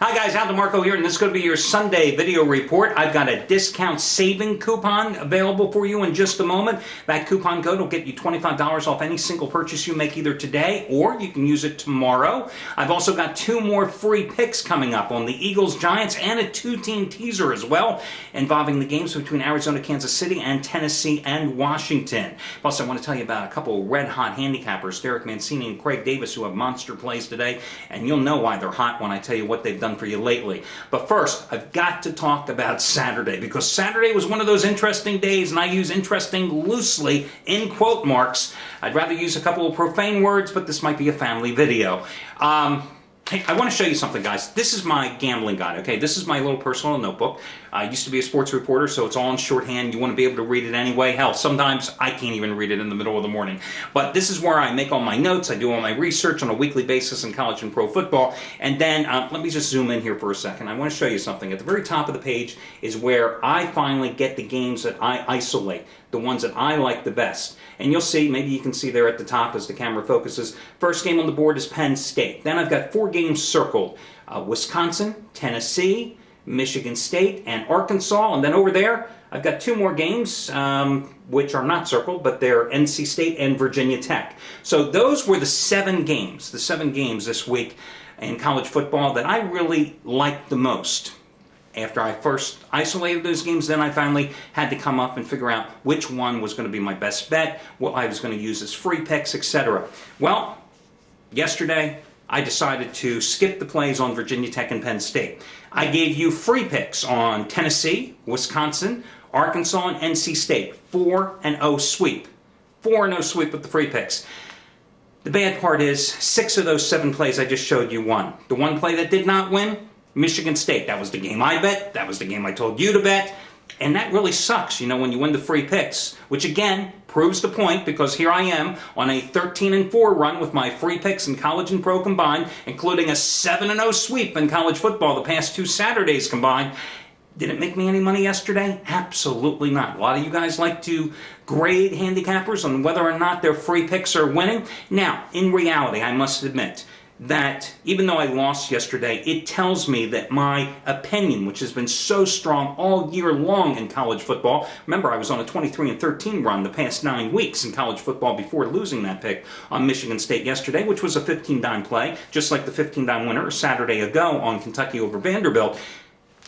Hi guys, Al DeMarco here, and this is going to be your Sunday video report. I've got a discount saving coupon available for you in just a moment. That coupon code will get you $25 off any single purchase you make either today or you can use it tomorrow. I've also got 2 more free picks coming up on the Eagles, Giants, and a 2-team teaser as well, involving the games between Arizona, Kansas City, and Tennessee and Washington. Plus, I want to tell you about a couple of red-hot handicappers, Derek Mancini and Craig Davis, who have monster plays today, and you'll know why they're hot when I tell you what they've done for you lately. But first, I've got to talk about Saturday, because Saturday was one of those interesting days, and I use interesting loosely in quote marks. I'd rather use a couple of profane words, but this might be a family video. Hey, I want to show you something, guys. This is my gambling guide, okay? This is my little personal notebook. I used to be a sports reporter, so it's all in shorthand. You want to be able to read it anyway. Hell, sometimes I can't even read it in the middle of the morning. But this is where I make all my notes. I do all my research on a weekly basis in college and pro football. And then, let me just zoom in here for a second. I want to show you something. At the very top of the page is where I finally get the games that I isolate, the ones that I like the best. And you'll see, maybe you can see there at the top as the camera focuses, first game on the board is Penn State. Then I've got 4 games circled. Wisconsin, Tennessee, Michigan State, and Arkansas. And then over there, I've got 2 more games, which are not circled, but they're NC State and Virginia Tech. So those were the 7 games this week in college football that I really liked the most. After I first isolated those games, then I finally had to come up and figure out which one was going to be my best bet, what I was going to use as free picks, etc. Well, yesterday I decided to skip the plays on Virginia Tech and Penn State. I gave you free picks on Tennessee, Wisconsin, Arkansas, and NC State. 4-0 sweep. 4-0 sweep with the free picks. The bad part is 6 of those 7 plays I just showed you won. The one play that did not win, Michigan State. That was the game I bet. That was the game I told you to bet. And that really sucks, you know, when you win the free picks, which again proves the point, because here I am on a 13-4 run with my free picks in college and pro combined, including a 7-0 sweep in college football the past 2 Saturdays combined. Did it make me any money yesterday? Absolutely not. A lot of you guys like to grade handicappers on whether or not their free picks are winning. Now, in reality, I must admit that even though I lost yesterday, it tells me that my opinion, which has been so strong all year long in college football, remember I was on a 23-13 run the past 9 weeks in college football before losing that pick on Michigan State yesterday, which was a 15-dime play, just like the 15-dime winner a Saturday ago on Kentucky over Vanderbilt.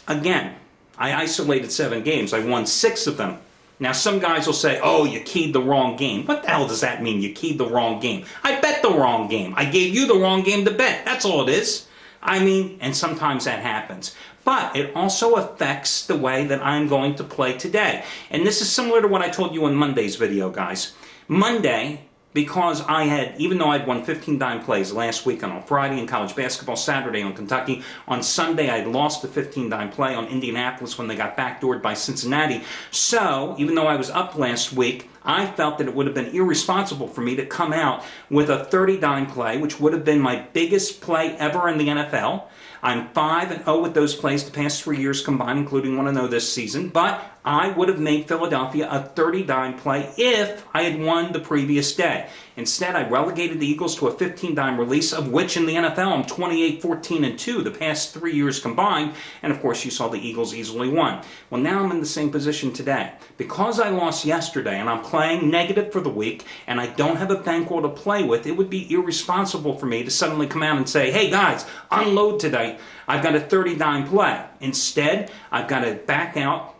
Again, I isolated 7 games. I won 6 of them. Now, some guys will say, oh, you keyed the wrong game. What the hell does that mean, you keyed the wrong game? I bet the wrong game. I gave you the wrong game to bet. That's all it is. I mean, and sometimes that happens. But it also affects the way that I'm going to play today. And this is similar to what I told you in Monday's video, guys. Monday, because I had, even though I'd won 15-dime plays last week on Friday in college basketball, Saturday on Kentucky, on Sunday I'd lost the 15-dime play on Indianapolis when they got backdoored by Cincinnati. So, even though I was up last week, I felt that it would have been irresponsible for me to come out with a 30-dime play, which would have been my biggest play ever in the NFL. I'm 5-0 with those plays the past 3 years combined, including 1-0 this season, but I would have made Philadelphia a 30-dime play if I had won the previous day. Instead, I relegated the Eagles to a 15-dime release, of which in the NFL I'm 28-14-2 the past 3 years combined, and of course you saw the Eagles easily won. Well, now I'm in the same position today. Because I lost yesterday and I'm playing negative for the week and I don't have a bankroll to play with, it would be irresponsible for me to suddenly come out and say, hey guys, unload today. I've got a 30-dime play. Instead, I've got to back out,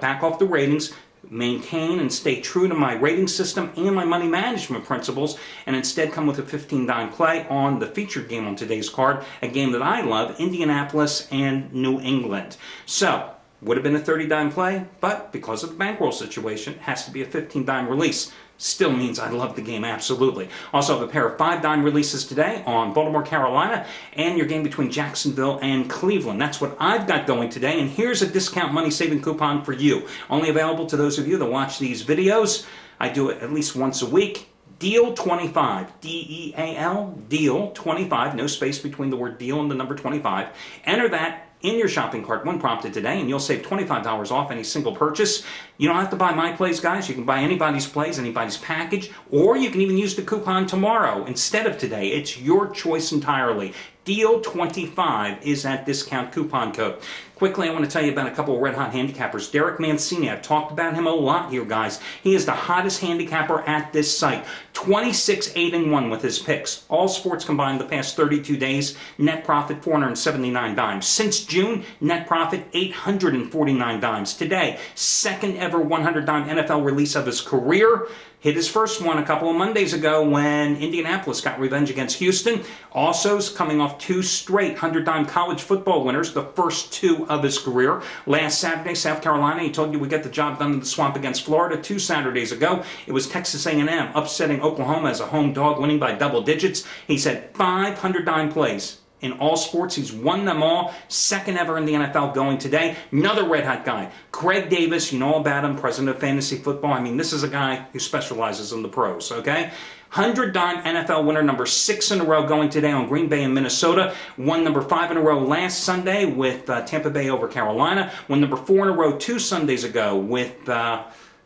back off the ratings, maintain and stay true to my rating system and my money management principles, and instead come with a 15-dime play on the featured game on today's card, a game that I love, Indianapolis and New England. So, would have been a 30-dime play, but because of the bankroll situation, it has to be a 15-dime release. Still means I love the game, absolutely. Also have a pair of 5-dime releases today on Baltimore, Carolina, and your game between Jacksonville and Cleveland. That's what I've got going today, and here's a discount money-saving coupon for you. Only available to those of you that watch these videos. I do it at least once a week. DEAL25, D-E-A-L, DEAL25, no space between the word deal and the number 25. Enter that in your shopping cart when prompted today, and you'll save $25 off any single purchase. You don't have to buy my plays, guys. You can buy anybody's plays, anybody's package, or you can even use the coupon tomorrow instead of today. It's your choice entirely. DEAL25 is that discount coupon code. Quickly, I want to tell you about a couple of red-hot handicappers. Derek Mancini, I've talked about him a lot here, guys. He is the hottest handicapper at this site. 26-8-1 with his picks. All sports combined the past 32 days. Net profit, 479 dimes. Since June, net profit, 849 dimes. Today, second ever 100-dime NFL release of his career. Hit his first one a couple of Mondays ago when Indianapolis got revenge against Houston. Also coming off 2 straight 100-dime college football winners, the first 2 of his career. Last Saturday, South Carolina, he told you we get the job done in the swamp against Florida. 2 Saturdays ago, it was Texas A&M upsetting Oklahoma as a home dog, winning by double digits. He said 500-dime plays. In all sports, he's won them all. Second ever in the NFL going today. Another red-hot guy, Craig Davis. You know about him, president of fantasy football. I mean, this is a guy who specializes in the pros, okay? 100-dime NFL winner, number 6 in a row going today on Green Bay and Minnesota. Won number 5 in a row last Sunday with Tampa Bay over Carolina. Won number 4 in a row 2 Sundays ago with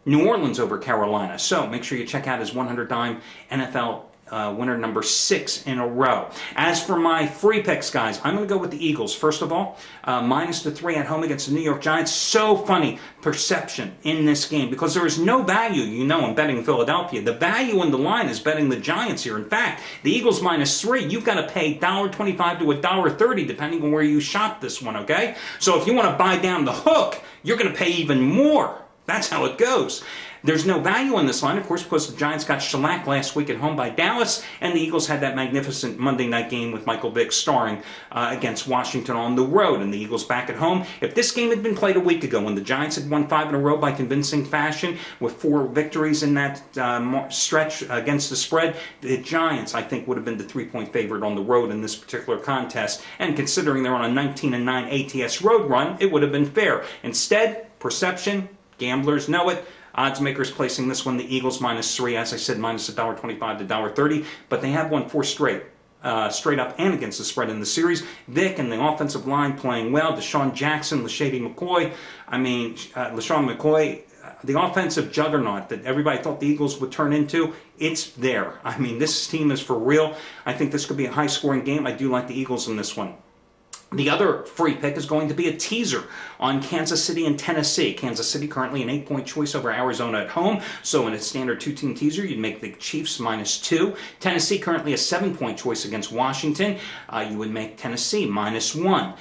New Orleans over Carolina. So make sure you check out his 100-dime NFL winner number 6 in a row. As for my free picks, guys, I'm going to go with the Eagles. First of all, minus the 3 at home against the New York Giants. So funny perception in this game because there is no value, you know, in betting Philadelphia. The value in the line is betting the Giants here. In fact, the Eagles minus 3, you've got to pay $1.25 to $1.30 depending on where you shop this one, okay? So if you want to buy down the hook, you're going to pay even more. That's how it goes. There's no value in this line, of course, because the Giants got shellacked last week at home by Dallas, and the Eagles had that magnificent Monday night game with Michael Vick starring against Washington on the road, and the Eagles back at home. If this game had been played a week ago when the Giants had won 5 in a row by convincing fashion with 4 victories in that stretch against the spread, the Giants, I think, would have been the 3-point favorite on the road in this particular contest, and considering they're on a 19-9 ATS road run, it would have been fair. Instead, perception, gamblers know it. Odds makers placing this one, the Eagles minus 3, as I said, minus $1.25 to $1.30, but they have won 4 straight up and against the spread in the series. Vic and the offensive line playing well. Deshaun Jackson, LaShady McCoy. LaShawn McCoy, the offensive juggernaut that everybody thought the Eagles would turn into, it's there. I mean, this team is for real. I think this could be a high-scoring game. I do like the Eagles in this one. The other free pick is going to be a teaser on Kansas City and Tennessee. Kansas City currently an 8-point choice over Arizona at home. So in a standard 2-team teaser, you'd make the Chiefs minus 2. Tennessee currently a 7-point choice against Washington. You would make Tennessee minus 1.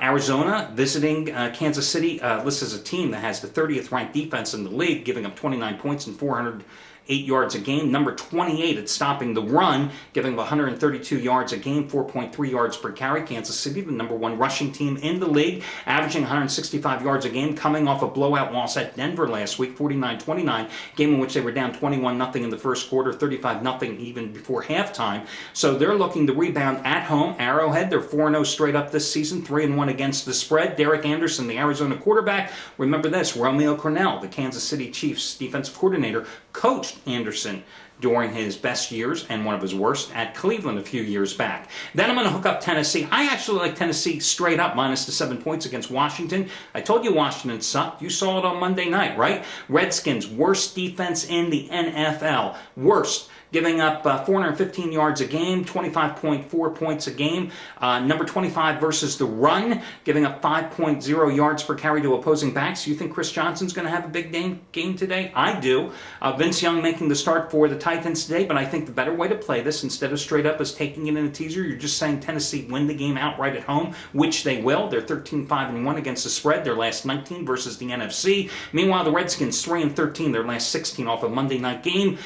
Arizona visiting Kansas City. This is a team that has the 30th ranked defense in the league, giving up 29 points and 408 yards a game. Number 28 at stopping the run, giving 132 yards a game, 4.3 yards per carry. Kansas City, the number 1 rushing team in the league, averaging 165 yards a game, coming off a blowout loss at Denver last week, 49-29, game in which they were down 21-0 in the first quarter, 35-0 even before halftime. So they're looking to rebound at home. Arrowhead, they're 4-0 straight up this season, 3-1 against the spread. Derek Anderson, the Arizona quarterback. Remember this, Romeo Crennel, the Kansas City Chiefs defensive coordinator, coached Anderson during his best years and one of his worst at Cleveland a few years back. Then I'm going to hook up Tennessee. I actually like Tennessee straight up minus the 7 points against Washington. I told you Washington sucked. You saw it on Monday night, right? Redskins, worst defense in the NFL. Worst. Giving up 415 yards a game, 25.4 points a game. Number 25 versus the run, giving up 5.0 yards per carry to opposing backs. You think Chris Johnson's going to have a big game today? I do. Vince Young making the start for the Titans today, but I think the better way to play this, instead of straight up as taking it in a teaser, you're just saying Tennessee win the game outright at home, which they will. They're 13-5-1 against the spread, their last 19 versus the NFC. Meanwhile, the Redskins 3-13, their last 16 off a Monday night game,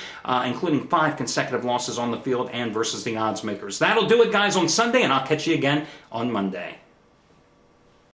including 5 consecutive losses on the field and versus the odds makers. That'll do it, guys, on Sunday, and I'll catch you again on Monday.